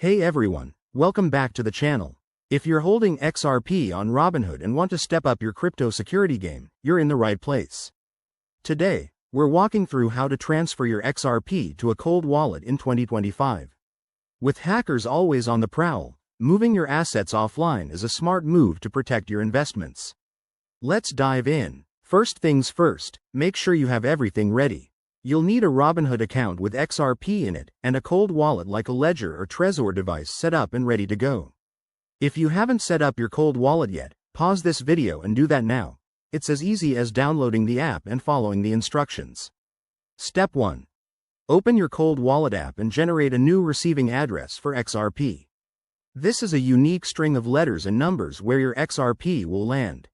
Hey everyone, welcome back to the channel. If you're holding XRP on Robinhood and want to step up your crypto security game, you're in the right place. Today, we're walking through how to transfer your XRP to a cold wallet in 2025. With hackers always on the prowl, moving your assets offline is a smart move to protect your investments. Let's dive in. First things first, make sure you have everything ready. You'll need a Robinhood account with XRP in it, and a cold wallet like a Ledger or Trezor device set up and ready to go. If you haven't set up your cold wallet yet, pause this video and do that now. It's as easy as downloading the app and following the instructions. Step 1. Open your cold wallet app and generate a new receiving address for XRP. This is a unique string of letters and numbers where your XRP will land.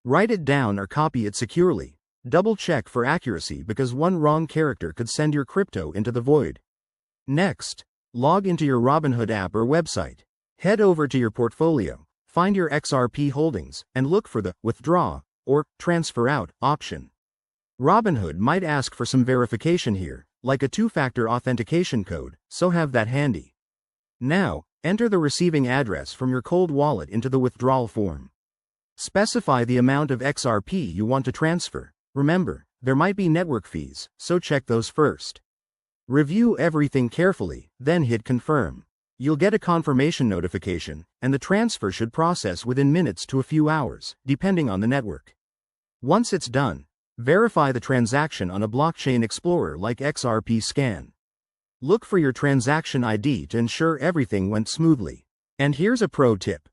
Write it down or copy it securely. Double check for accuracy because one wrong character could send your crypto into the void. Next, log into your Robinhood app or website. Head over to your portfolio, find your XRP holdings, and look for the Withdraw or Transfer Out option. Robinhood might ask for some verification here, like a two-factor authentication code, so have that handy. Now, enter the receiving address from your cold wallet into the withdrawal form. Specify the amount of XRP you want to transfer. Remember, there might be network fees, so check those first. Review everything carefully, then hit confirm. You'll get a confirmation notification, and the transfer should process within minutes to a few hours, depending on the network. Once it's done, verify the transaction on a blockchain explorer like XRP Scan. Look for your transaction ID to ensure everything went smoothly. And here's a pro tip.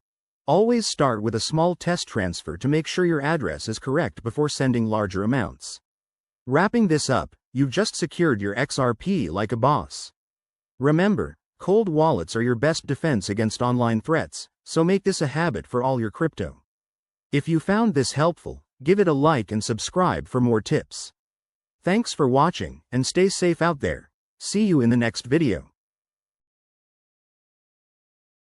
Always start with a small test transfer to make sure your address is correct before sending larger amounts. Wrapping this up, you've just secured your XRP like a boss. Remember, cold wallets are your best defense against online threats, so make this a habit for all your crypto. If you found this helpful, give it a like and subscribe for more tips. Thanks for watching, and stay safe out there. See you in the next video.